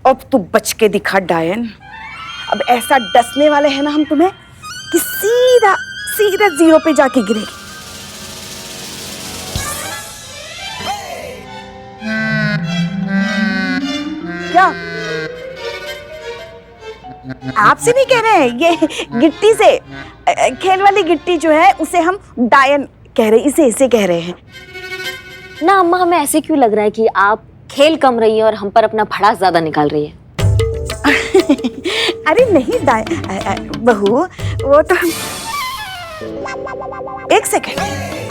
अब तू बच के दिखा डायन। अब ऐसा डसने वाले हैं ना हम तुम्हें कि सीधा सीधा 0 पे जाके गिरेगी। क्या आपसे नहीं कह रहे हैं, ये गिट्टी से, खेल वाली गिट्टी जो है उसे हम डायन कह रहे हैं, इसे कह रहे हैं ना। अम्मा हमें ऐसे क्यों लग रहा है कि आप खेल कम रही हैं और हम पर अपना भड़ास ज्यादा निकाल रही है? अरे नहीं बहू, वो तो एक सेकेंड,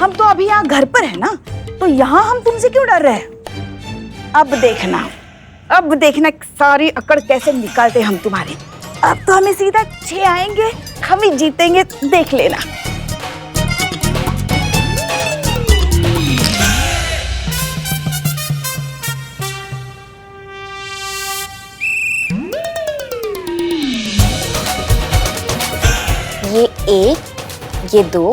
हम तो अभी यहाँ घर पर है ना, तो यहाँ हम तुमसे क्यों डर रहे हैं? अब देखना सारी अकड़ कैसे निकालते हम तुम्हारी। अब तो हमें सीधा 6 आएंगे, हम ही जीतेंगे, देख लेना। ये 1, ये 2।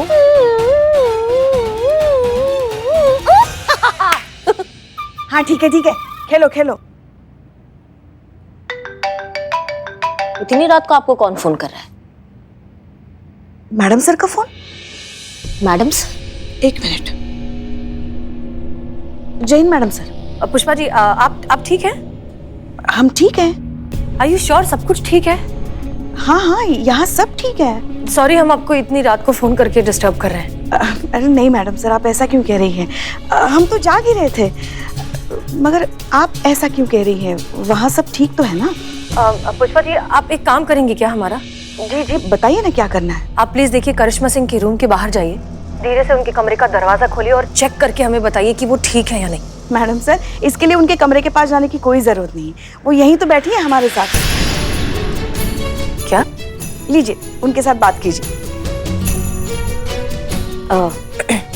हाँ ठीक है, खेलो। इतनी रात को आपको कौन फोन कर रहा है? मैडम सर का phone. Madam sir? 1 minute. Jain madam sir. Pushpa ji, आप ठीक हैं? हम ठीक हैं। आर यू श्योर सब कुछ ठीक है? हाँ, यहाँ सब ठीक है। सॉरी, हम आपको इतनी रात को फोन करके डिस्टर्ब कर रहे हैं। अरे नहीं मैडम सर, आप ऐसा क्यों कह रही हैं? हम तो जाग ही रहे थे, मगर आप ऐसा क्यों कह रही हैं? वहाँ सब ठीक तो है ना? पुष्पा जी, आप एक काम करेंगे क्या हमारा? जी बताइए ना, क्या करना है? आप प्लीज देखिए, करिश्मा सिंह के रूम के बाहर जाइए, धीरे से उनके कमरे का दरवाजा खोलिए और चेक करके हमें बताइए कि वो ठीक है या नहीं। मैडम सर, इसके लिए उनके कमरे के पास जाने की कोई जरूरत नहीं, वो यहीं तो बैठी है हमारे साथ। क्या? लीजिए, उनके साथ बात कीजिए।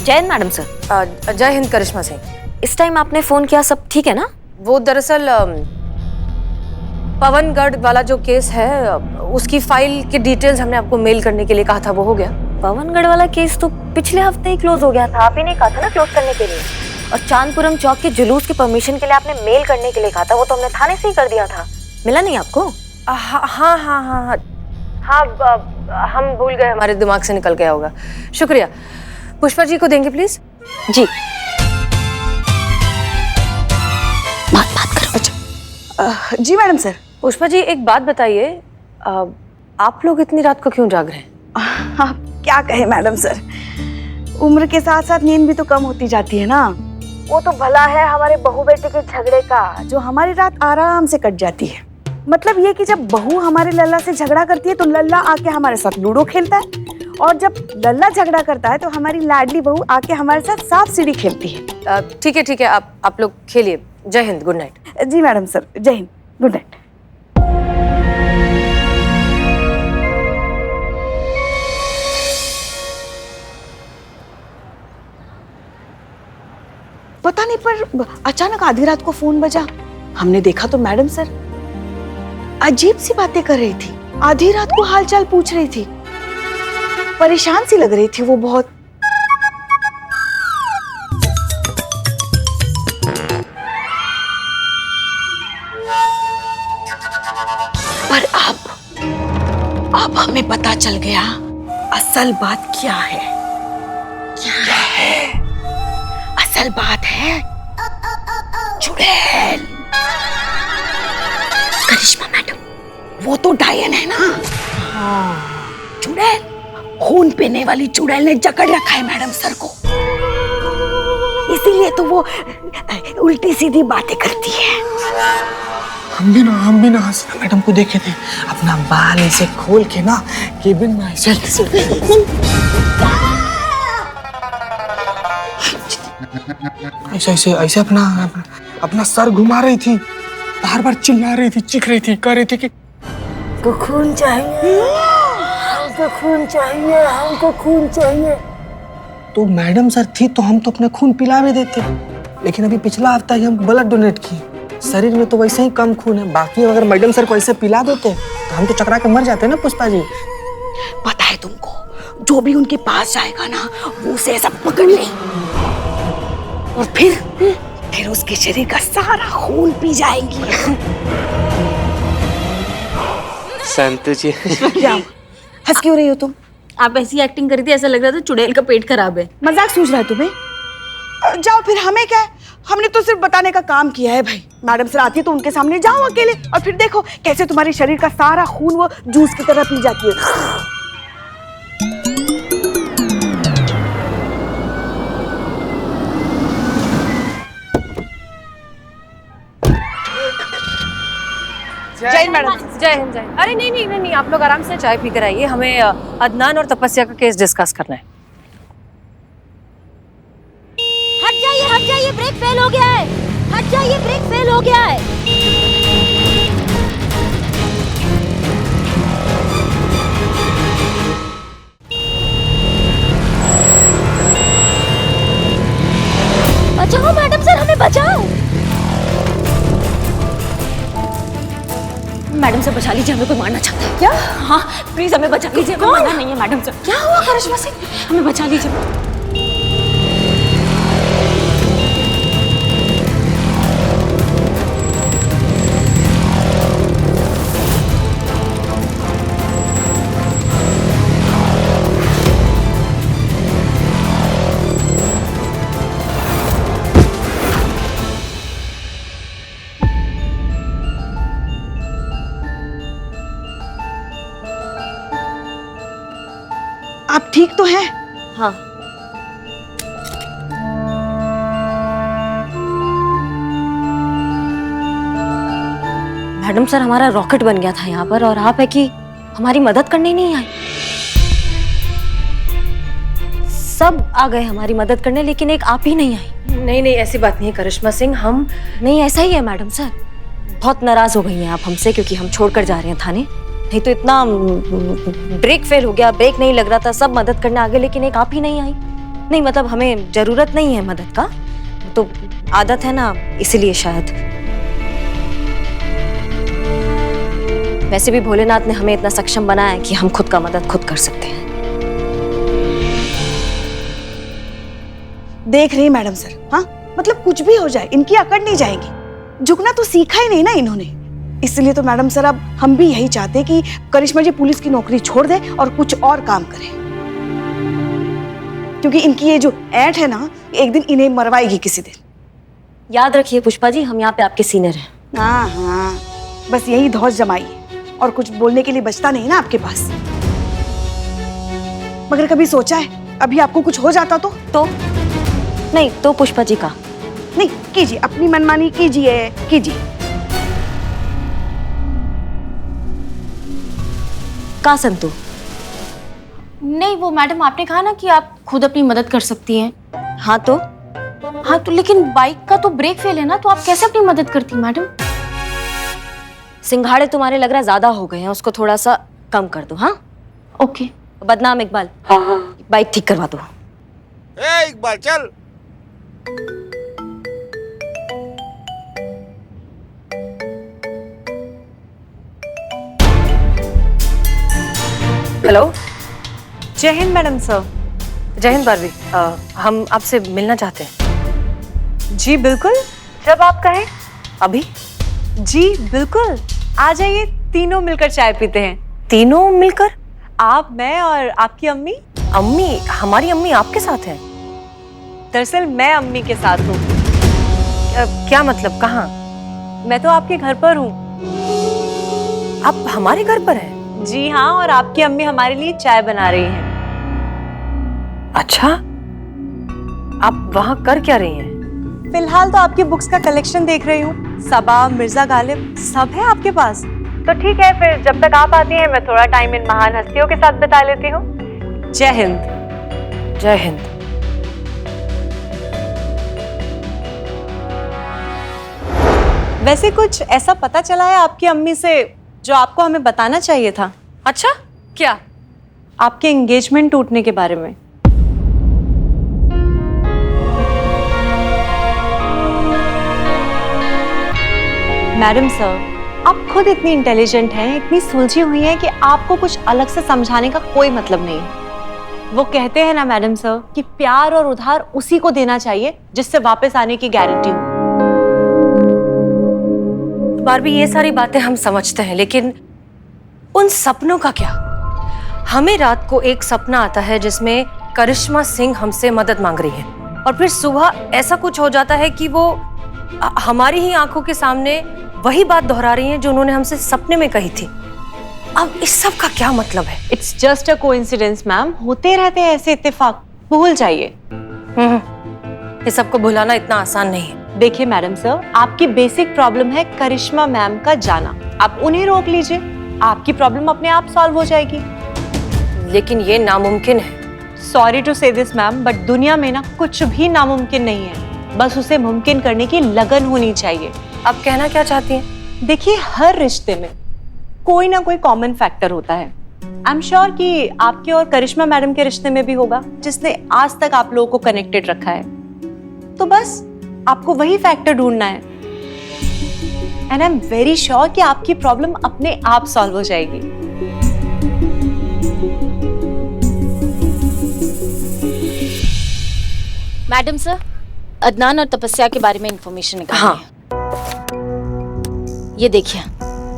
Jain madam sir. जय हिंद करिश्मा सिंह। इस टाइम आपने फोन किया, सब ठीक है ना? वो दरअसल पवनगढ़ वाला जो केस है, उसकी फाइल की डिटेल्स हमने आपको मेल करने के लिए कहा था, वो हो गया। पवनगढ़ वाला केस तो पिछले हफ्ते ही क्लोज हो गया था, आप ही ने कहा था ना क्लोज करने के लिए। और चांदपुरम चौक के जुलूस की परमिशन के लिए आपने मेल करने के लिए कहा था, वो तो हमने थाने से ही कर दिया था। मिला नहीं आपको? हाँ, हम भूल गए, हमारे दिमाग से निकल गया होगा। शुक्रिया। पुष्पा जी को देंगे प्लीज। जी। बात करो। अच्छा, जी मैडम सर। पुष्पा जी, एक बात बताइए, आप लोग इतनी रात को क्यों जाग रहे हैं? आप क्या कहे मैडम सर, उम्र के साथ साथ नींद भी तो कम होती जाती है ना। वो तो भला है हमारे बहू बेटे के झगड़े का, जो हमारी रात आराम से कट जाती है। मतलब ये कि जब बहू हमारे लल्ला से झगड़ा करती है तो लल्ला आके हमारे साथ लूडो खेलता है, और जब लल्ला झगड़ा करता है तो हमारी लाडली बहू आके हमारे साथ सांप सीढ़ी खेलती है। ठीक है, आप लोग खेलिए। जय हिंद, गुड नाइट। जी मैडम सर, जय हिंद, गुड नाइट। पता नहीं, पर अचानक आधी रात को फोन बजा। हमने देखा तो मैडम सर अजीब सी बातें कर रही थी, आधी रात को हालचाल पूछ रही थी, परेशान सी लग रही थी वो बहुत। पर अब हमें पता चल गया असल बात क्या है। असल बात है चुड़ैल। करिश्मा मैडम, वो तो डायन है ना? हाँ, चुड़ैल, खून पीने वाली चुड़ैल ने जकड़ रखा है मैडम सर को, इसीलिए तो वो उल्टी सीधी बातें करती है। हम भी ना हसीना मैडम को देखे थे, अपना बाल ऐसे खोल के ना केबिन में ऐसे अपना सर घुमा रही थी, बार बार चिल्ला रही थी, चीख रही थी, कह रही थी कि खून चाहिए, हमको खून चाहिए, हमको खून चाहिए। तो मैडम सर थी तो हम तो अपना खून पिला भी देते, लेकिन अभी पिछला हफ्ता ही हम ब्लड डोनेट किए, शरीर में तो वैसे ही कम खून है। बाकी अगर मैडम सर को ऐसे पिला देते तो हम तो चकरा के मर जाते ना पुष्पा जी। पता है तुमको, जो भी उनके पास जाएगा ना, वो उसे ऐसा पकड़ ले और फिर उसके शरीर का सारा खून पी जाएंगी। संतु जी। क्या हुआ? हंस क्यों रही हो तुम? आप ऐसी एक्टिंग करी थी, ऐसा लग रहा था चुड़ैल का पेट खराब है। मजाक सूझ रहा है तुम्हें? जाओ फिर, हमें क्या है? हमने तो सिर्फ बताने का काम किया है भाई। मैडम सर आती है तो उनके सामने जाओ अकेले, और फिर देखो कैसे तुम्हारे शरीर का सारा खून वो जूस की तरह पी जाती है। जय हिंद मैडम। जय हिंद, जय हिंद। अरे नहीं नहीं नहीं नहीं, आप लोग आराम से चाय पी कर आइए। हमें अदनान और तपस्या का केस डिस्कस करना है। हट जाइए, ब्रेक फेल हो गया है। हट जाइए, ब्रेक फेल हो गया है। बचाओ मैडम सर, हमें बचाओ। मैडम सर बचा लीजिए, हमें कोई मारना चाहता है। क्या? हाँ प्लीज हमें बचा लीजिए, हमें मारना नहीं है मैडम सर। क्या हुआ करिश्मा सिंह? हमें बचा लीजिए। आप ठीक तो हैं? हाँ मैडम सर, हमारा रॉकेट बन गया था यहाँ पर, और आप है कि हमारी मदद करने नहीं आए। सब आ गए हमारी मदद करने, लेकिन एक आप ही नहीं आई। नहीं नहीं, ऐसी बात नहीं है करिश्मा सिंह। हम नहीं, ऐसा ही है मैडम सर। बहुत नाराज हो गई हैं आप हमसे, क्योंकि हम छोड़कर जा रहे हैं थाने। नहीं तो इतना ब्रेक फेल हो गया, ब्रेक नहीं लग रहा था, सब मदद करने आ गए, लेकिन एक आप ही नहीं आई। नहीं मतलब हमें जरूरत नहीं है मदद का, तो आदत है ना, इसीलिए शायद। वैसे भी भोलेनाथ ने हमें इतना सक्षम बनाया है कि हम खुद का मदद खुद कर सकते हैं। देख रही मैडम सर, हाँ मतलब कुछ भी हो जाए इनकी अकड़ नहीं जाएगी। झुकना तो सीखा ही नहीं ना इन्होंने। इसलिए तो मैडम सर अब हम भी यही चाहते कि करिश्मा जी पुलिस की नौकरी छोड़ दे और कुछ और काम करे, क्योंकि इनकी ये जो ऐंठ है ना, एक दिन इन्हें मरवाएगी किसी दिन। याद रखिए पुष्पा जी, हम यहाँ पे आपके सीनियर हैं। हाँ हाँ, बस यही धौस जमाइए, और कुछ बोलने के लिए बचता नहीं ना आपके पास। मगर कभी सोचा है अभी आपको कुछ हो जाता तो? नहीं तो पुष्पा जी का नहीं कीजिए, अपनी मनमानी कीजिए कीजिए। का संतु? नहीं वो मैडम, आपने कहा ना कि आप खुद अपनी मदद कर सकती हैं। हाँ तो लेकिन बाइक का तो ब्रेक फेल है ना, तो आप कैसे अपनी मदद करती मैडम? सिंघाड़े तुम्हारे लग रहा ज्यादा हो गए हैं, उसको थोड़ा सा कम कर दो। हाँ ओके। बदनाम इकबाल, बाइक ठीक करवा दो। ए इकबाल चल। हेलो। जय हिंद मैडम सर। जय हिंद बारवी, हम आपसे मिलना चाहते हैं। जी बिल्कुल, जब आप कहें। अभी? जी बिल्कुल, आ जाइए, तीनों मिलकर चाय पीते हैं। तीनों मिलकर? आप, मैं और आपकी अम्मी। अम्मी? हमारी अम्मी आपके साथ है? दरअसल मैं अम्मी के साथ हूँ। क्या मतलब, कहाँ? मैं तो आपके घर पर हूँ। आप हमारे घर पर हैं? जी हाँ, और आपकी अम्मी हमारे लिए चाय बना रही हैं। अच्छा, आप वहाँ कर क्या रही हैं? फिलहाल तो आपकी बुक्स का कलेक्शन देख रही हूँ। सबा, मिर्जा गालिब सब है आपके पास। तो ठीक है, फिर जब तक आप आती हैं मैं थोड़ा टाइम इन महान हस्तियों के साथ बिता लेती हूँ। जय हिंद। जय हिंद। वैसे कुछ ऐसा पता चला है आपकी अम्मी से जो आपको हमें बताना चाहिए था? अच्छा, क्या? आपके एंगेजमेंट टूटने के बारे में। मैडम सर, आप खुद इतनी इंटेलिजेंट हैं, इतनी सुलझी हुई हैं कि आपको कुछ अलग से समझाने का कोई मतलब नहीं है। वो कहते हैं ना मैडम सर कि प्यार और उधार उसी को देना चाहिए जिससे वापस आने की गारंटी हो। बारबी, ये सारी बातें हम समझते हैं, लेकिन उन सपनों का क्या? हमें रात को एक सपना आता है जिसमें करिश्मा सिंह हमसे मदद मांग रही है, और फिर सुबह ऐसा कुछ हो जाता है कि वो हमारी ही आंखों के सामने वही बात दोहरा रही हैं जो उन्होंने हमसे सपने में कही थी। अब इस सब का क्या मतलब है? It's just a coincidence ma'am, होते रहते हैं ऐसे इत्तेफाक, भूल जाइए। इस सब को भुलाना इतना आसान नहीं है। देखिए मैडम सर, आपकी बेसिक प्रॉब्लम है करिश्मा मैम का जाना, आप उन्हें रोक लीजिए, आपकी प्रॉब्लम अपने आप सॉल्व हो जाएगी। लेकिन ये नामुमकिन है। सॉरी टू से दिस मैम, बट दुनिया में ना कुछ भी नामुमकिन नहीं है, बस उसे मुमकिन करने की लगन होनी चाहिए। आप कहना क्या चाहती हैं? देखिए, हर रिश्ते में कोई ना कोई कॉमन फैक्टर होता है। आई एम श्योर कि आपके और करिश्मा मैडम के रिश्ते में भी होगा जिसने आज तक आप लोगों को कनेक्टेड रखा है। तो बस आपको वही फैक्टर ढूंढना है, and I am very sure कि आपकी प्रॉब्लम अपने आप सॉल्व हो जाएगी। मैडम सर, अदनान और तपस्या के बारे में इंफॉर्मेशन निकाली हाँ। है। ये देखिए,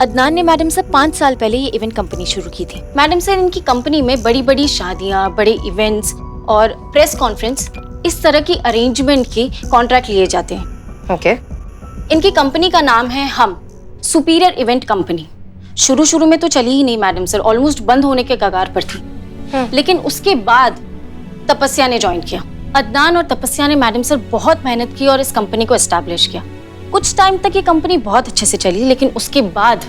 अदनान ने मैडम सर 5 साल पहले ये इवेंट कंपनी शुरू की थी। मैडम सर, इनकी कंपनी में बड़ी बड़ी शादियां, बड़े इवेंट्स और प्रेस कॉन्फ्रेंस, इस तरह की अरेंजमेंट की कॉन्ट्रैक्ट लिए जाते हैं। ओके। इनकी कंपनी का नाम है हम सुपीरियर इवेंट कंपनी। शुरू में तो चली ही नहीं मैडम सर, ऑलमोस्ट बंद होने के कगार पर थी। लेकिन उसके बाद तपस्या ने ज्वाइन किया। अदनान और तपस्या ने मैडम सर बहुत मेहनत की और इस कंपनी को एस्टैब्लिश किया। कुछ टाइम तक ये कंपनी बहुत अच्छे से चली, लेकिन उसके बाद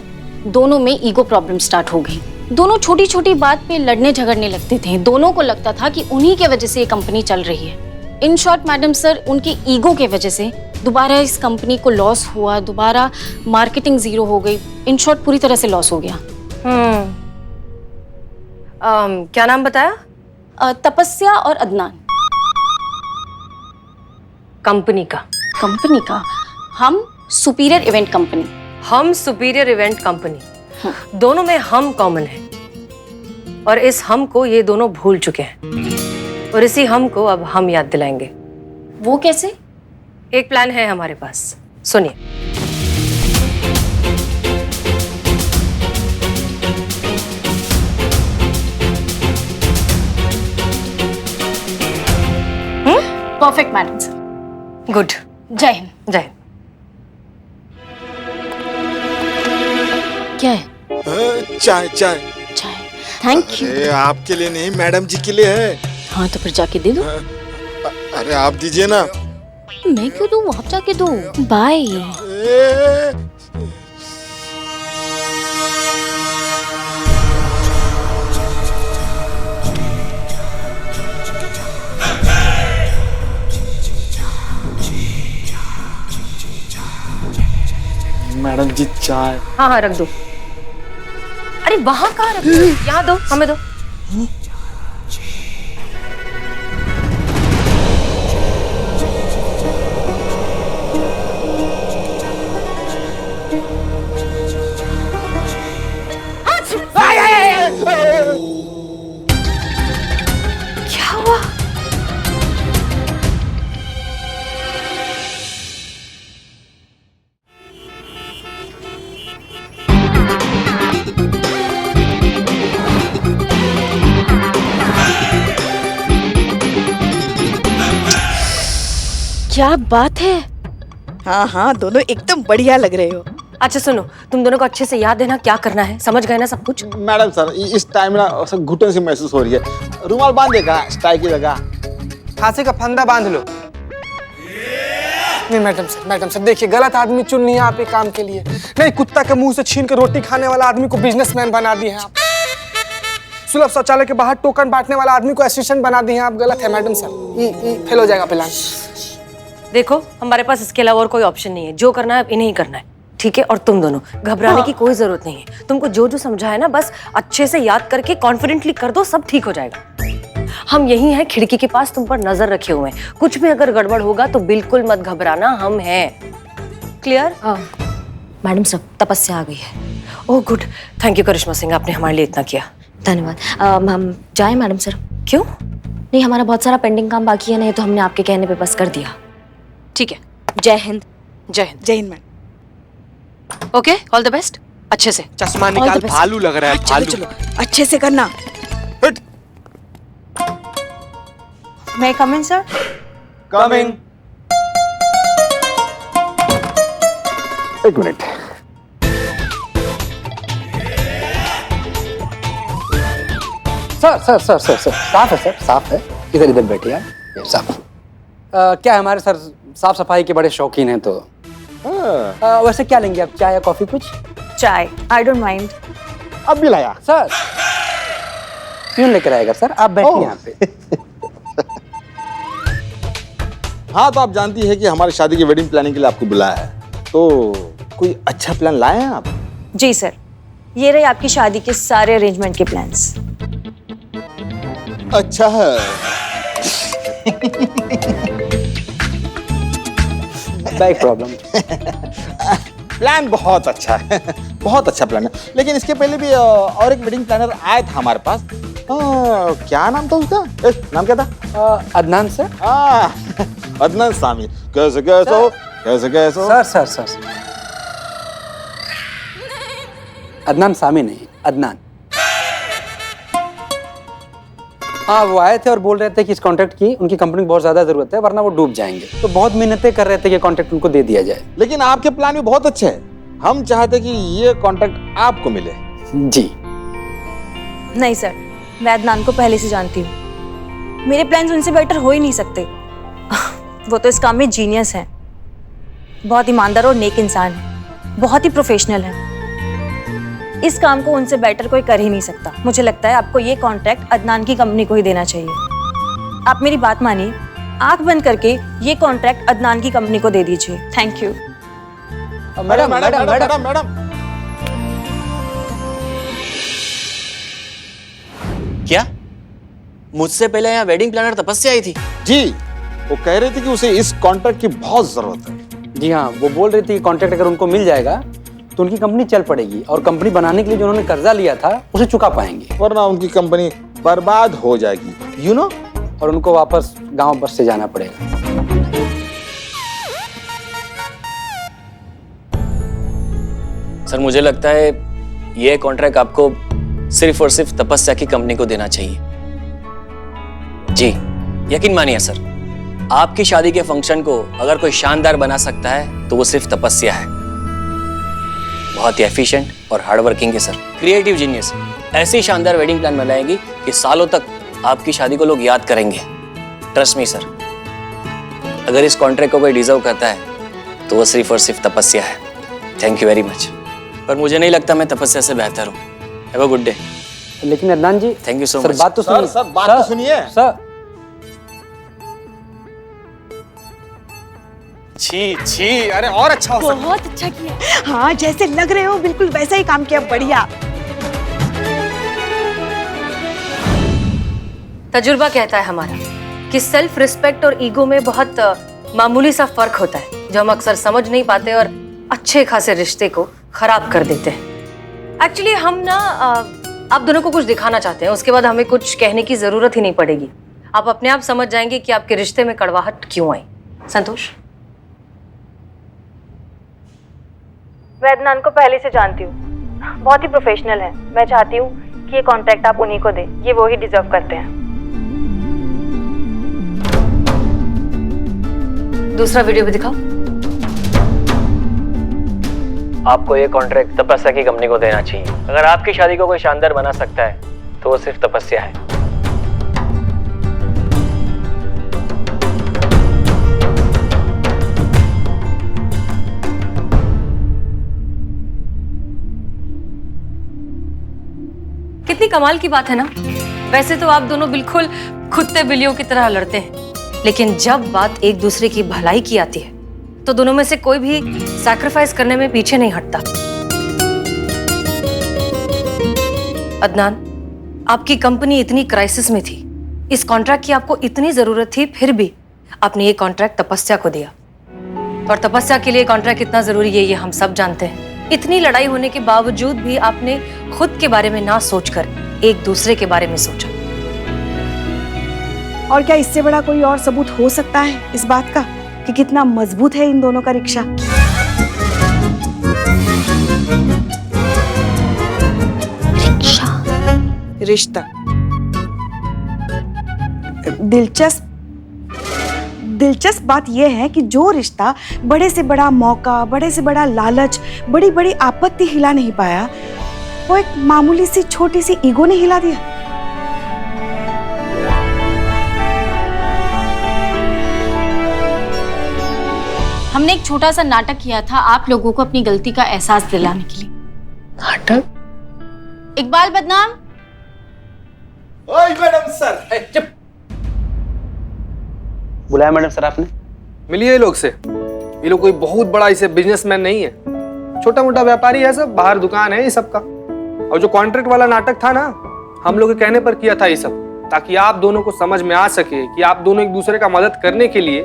दोनों में ईगो प्रॉब्लम स्टार्ट हो गई। दोनों छोटी छोटी बात पे लड़ने झगड़ने लगते थे। दोनों को लगता था कि उन्हीं के वजह से ये कंपनी चल रही है। इन शॉर्ट मैडम सर, उनके ईगो के वजह से दोबारा इस कंपनी को लॉस हुआ, दोबारा मार्केटिंग जीरो हो गई। इन शॉर्ट पूरी तरह से लॉस हो गया। क्या नाम बताया? तपस्या और अदनान। कंपनी का? कंपनी का हम सुपीरियर इवेंट कंपनी। हम सुपीरियर इवेंट कंपनी। दोनों में हम कॉमन है, और इस हम को ये दोनों भूल चुके हैं, और इसी हम को अब हम याद दिलाएंगे। वो कैसे? एक प्लान है हमारे पास, सुनिए। Perfect madam sir. गुड। जय हिंद। जय हिंद। क्या है? चाय चाय। चाय। Thank you. अरे आपके लिए नहीं, मैडम जी के लिए है। हाँ तो फिर जाके दे दो। अरे आप दीजिए ना। मैं क्यों दूँ, आप जाके दो। बाय। ए, मैडम जी चाय। हाँ हाँ, रख दो। अरे वहां कहाँ रख दो? यहाँ दो, हमें दो। क्या हुआ? क्या बात है? हाँ हाँ, दोनों एकदम बढ़िया लग रहे हो। अच्छा सुनो, तुम दोनों को अच्छे से याद है ना क्या करना है? समझ गए ना सब कुछ? मैडम सर, इस टाइम ना सब घुटन सी महसूस हो रही है। रुमाल बांध देगा स्टाई की जगह। फांसी का फंदा बांध लो। नहीं मैडम सर देखिए, गलत आदमी चुन लिया आप एक काम के लिए। नहीं, कुत्ता के मुंह से छीन कर रोटी खाने वाला आदमी को बिजनेसमैन बना दिए हैं आप। सुलभ शौचालय के बाहर टोकन बांटने वाला आदमी को असिस्टेंट बना दिए हैं आप। गलत है मैडम सर, फेल हो जाएगा प्लान। देखो, हमारे पास इसके अलावा और कोई ऑप्शन नहीं है। जो करना है इन्हें ही करना है, ठीक है? और तुम दोनों घबराने की कोई जरूरत नहीं है। तुमको जो जो समझा है ना, बस अच्छे से याद करके कॉन्फिडेंटली कर दो, सब ठीक हो जाएगा। हम यही हैं, खिड़की के पास तुम पर नजर रखे हुए हैं। कुछ भी अगर गड़बड़ होगा तो बिल्कुल मत घबराना, हम हैं। क्लियर? मैडम सर, तपस्या आ गई है। ओह गुड, थैंक यू करिश्मा सिंह, आपने हमारे लिए इतना किया। धन्यवाद। हम जाएं मैडम सर? क्यों? नहीं, हमारा बहुत सारा पेंडिंग काम बाकी है, नहीं तो हमने आपके कहने पे बस कर दिया। ठीक है, जय हिंद। जय हिंद। जय Hind madam. Okay, all the best. अच्छे से। चश्मा निकाल, भालू लग रहा है, चलो भालू। चलो अच्छे से करना। मैं कम इन सर? कमिंग। एक मिनट। सर साफ है सर, साफ है। इधर इधर बैठिए आप, ये साफ। क्या है, हमारे सर साफ सफाई के बड़े शौकीन हैं, तो वैसे क्या लेंगे आप, चाय या कॉफी कुछ? चाय, आई डोंट माइंड। अब भी लाया। सर क्यों लेकर आएगा सर, आप बैठिए यहाँ पे। हाँ, तो आप जानती है कि हमारी शादी की वेडिंग प्लानिंग के लिए आपको बुलाया है, तो कोई अच्छा प्लान लाए हैं आप? जी सर, ये रहे आपकी शादी के सारे अरेंजमेंट के प्लान्स। अच्छा है। Back problem. प्लान बहुत अच्छा है, बहुत अच्छा प्लान है। लेकिन इसके पहले भी और एक वेडिंग प्लानर आया था हमारे पास। क्या नाम था उसका? नाम क्या था? अदनान सर। अदनान सामी। कैसे कैसे हो? कैसे कैसे हो? सर अदनान सामी नहीं, अदनान। हाँ, वो आए थे और बोल रहे थे कि इस कॉन्ट्रैक्ट की उनकी कंपनी को बहुत ज्यादा जरूरत है, वरना वो डूब जाएंगे। तो बहुत मिन्नतें कर रहे थे कि कॉन्ट्रैक्ट उनको दे दिया जाए। लेकिन आपके प्लान भी बहुत अच्छे हैं। हम चाहते कि ये कॉन्ट्रैक्ट आपको मिले। जी नहीं सर, मैं अदनान को पहले से जानती हूँ। मेरे प्लान्स उनसे बेटर हो ही नहीं सकते। वो तो इस काम में जीनियस हैं, बहुत ईमानदार और नेक इंसान है, बहुत ही प्रोफेशनल है। इस काम को उनसे बेटर कोई कर ही नहीं सकता। मुझे लगता है आपको ये कॉन्ट्रैक्ट अदनान की कंपनी को ही देना चाहिए। आप मेरी बात मानिए, आंख बंद करके ये कॉन्ट्रैक्ट अदनान की कंपनी को दे दीजिए। Thank you. Madam madam madam madam. क्या मुझसे पहले यहाँ वेडिंग प्लानर तपस्या आई थी? जी, वो कह रही थी कि उसे इस कॉन्ट्रैक्ट की बहुत जरूरत है। जी हाँ, वो बोल रही थी कि कॉन्ट्रैक्ट अगर उनको मिल जाएगा तो उनकी कंपनी चल पड़ेगी, और कंपनी बनाने के लिए जो उन्होंने कर्जा लिया था उसे चुका पाएंगे, वरना उनकी कंपनी बर्बाद हो जाएगी, यू नो। और उनको वापस गांव बस से जाना पड़ेगा। सर, मुझे लगता है ये कॉन्ट्रैक्ट आपको सिर्फ और सिर्फ तपस्या की कंपनी को देना चाहिए। जी, यकीन मानिए सर, आपकी शादी के फंक्शन को अगर कोई शानदार बना सकता है तो वो सिर्फ तपस्या है। बहुत ही एफिशिएंट और हार्ड वर्किंग है सर, क्रिएटिव जीनियस। ऐसी शानदार वेडिंग प्लान बनाएगी कि सालों तक आपकी शादी को लोग याद करेंगे। ट्रस्ट मी सर, अगर इस कॉन्ट्रैक्ट को कोई डिजर्व करता है तो वो सिर्फ और सिर्फ तपस्या है। Thank you very much. पर मुझे नहीं लगता मैं तपस्या से बेहतर हूँ। Have a good day. लेकिन Adnan ji, thank you so sir much. बात तो सुनिए। सर बात तो सुनिए। सर छी छी, अरे और अच्छा हो सकता। बहुत अच्छा किया। हाँ, जैसे लग रहे हो बिल्कुल वैसा ही काम किया। बढ़िया। तजुर्बा कहता है हमारा कि सेल्फ रिस्पेक्ट और ईगो में बहुत मामूली सा फर्क होता है, जो हम अक्सर समझ नहीं पाते और अच्छे खासे रिश्ते को खराब कर देते हैं। एक्चुअली हम ना आप दोनों को कुछ दिखाना चाहते हैं, उसके बाद हमें कुछ कहने की जरूरत ही नहीं पड़ेगी। आप अपने आप समझ जाएंगे कि आपके रिश्ते में कड़वाहट क्यों आई। संतोष, मैं अदनान को पहले से जानती हूँ, बहुत ही प्रोफेशनल है। मैं चाहती हूँ कि ये कॉन्ट्रैक्ट आप उन्हीं को दें, ये वो ही डिजर्व करते हैं। दूसरा वीडियो भी दिखाओ। आपको ये कॉन्ट्रैक्ट तपस्या की कंपनी को देना चाहिए। अगर आपकी शादी को कोई शानदार बना सकता है तो वो सिर्फ तपस्या है। कितनी कमाल की बात है ना। वैसे तो आप दोनों बिल्कुल कुत्ते बिल्लियों की तरह लड़ते हैं, लेकिन जब बात एक दूसरे की भलाई की आती है तो दोनों में से कोई भी सैक्रिफाइस करने में पीछे नहीं हटता। अदनान, आपकी कंपनी इतनी क्राइसिस में थी, इस कॉन्ट्रैक्ट की आपको इतनी जरूरत थी, फिर भी आपने ये कॉन्ट्रैक्ट तपस्या को दिया। और तपस्या के लिए कॉन्ट्रैक्ट कितना जरूरी है ये हम सब जानते हैं। इतनी लड़ाई होने के बावजूद भी आपने खुद के बारे में ना सोचकर एक दूसरे के बारे में सोचा। और क्या इससे बड़ा कोई और सबूत हो सकता है इस बात का कि कितना मजबूत है इन दोनों का रिक्शा। रिश्ता। दिलचस्प बात यह है कि जो रिश्ता बड़े से बड़ा मौका, बड़े से बड़ा लालच, बड़ी बड़ी आपत्ति हिला नहीं पाया, वो एक मामूली सी छोटी सी ईगो ने हिला दिया। हमने एक छोटा सा नाटक किया था आप लोगों को अपनी गलती का एहसास दिलाने के लिए। नाटक? इकबाल बदनाम। ओए मैडम सर, चुप। बुलाया मैडम सर आपने? मिलिए ये लोग से। ये लोग कोई बहुत बड़ा इसे बिजनेसमैन नहीं है, छोटा मोटा व्यापारी है सब, बाहर दुकान है ये सबका। और जो कॉन्ट्रैक्ट वाला नाटक था ना, हम लोग के कहने पर किया था ये सब, ताकि आप दोनों को समझ में आ सके कि आप दोनों एक दूसरे का मदद करने के लिए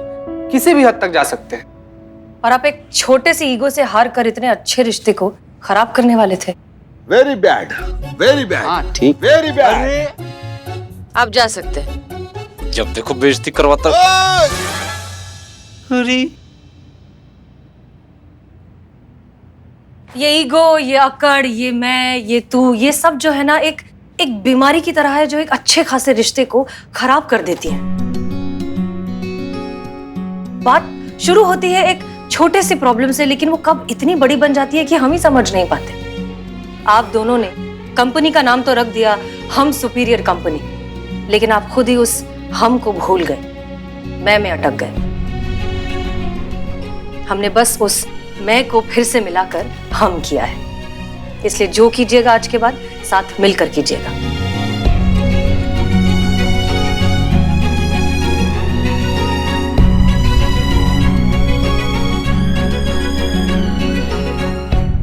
किसी भी हद तक जा सकते हैं। और आप एक छोटे से ईगो से हार कर इतने अच्छे रिश्ते को खराब करने वाले थे। Very bad, very bad. हाँ ठीक। Very bad. आप जा सकते हैं। जब देखो बेइज्जती करवाता। अरे ये ईगो, ये अकड़, ये मैं, ये तू, ये सब जो है ना एक बीमारी की तरह है जो एक अच्छे खासे रिश्ते को खराब कर देती है। बात शुरू होती है एक छोटे से प्रॉब्लम से, लेकिन वो कब इतनी बड़ी बन जाती है कि हम ही समझ नहीं पाते। आप दोनों ने कंपनी का नाम तो रख दिया हम सुपीरियर कंपनी, लेकिन आप खुद ही उस हम को भूल गए, मैं में अटक गए। हमने बस उस मैं को फिर से मिलाकर हम किया है। इसलिए जो कीजिएगा आज के बाद साथ मिलकर कीजिएगा।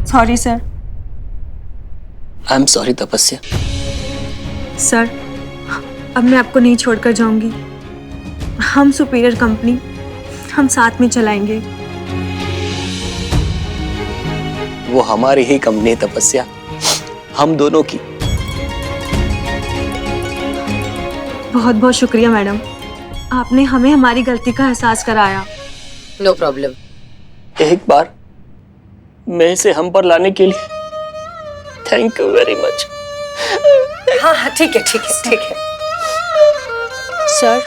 Sorry sir. I am sorry तपस्या। सर, अब मैं आपको नहीं छोड़कर जाऊंगी। हम सुपीरियर कंपनी हम साथ में चलाएंगे। वो हमारी ही कंपनी है तपस्या, हम दोनों की। बहुत बहुत शुक्रिया मैडम, आपने हमें हमारी गलती का एहसास कराया। No problem. एक बार मैं इसे हम पर लाने के लिए थैंक यू वेरी मच। हाँ हाँ ठीक है ठीक है ठीक है। सर,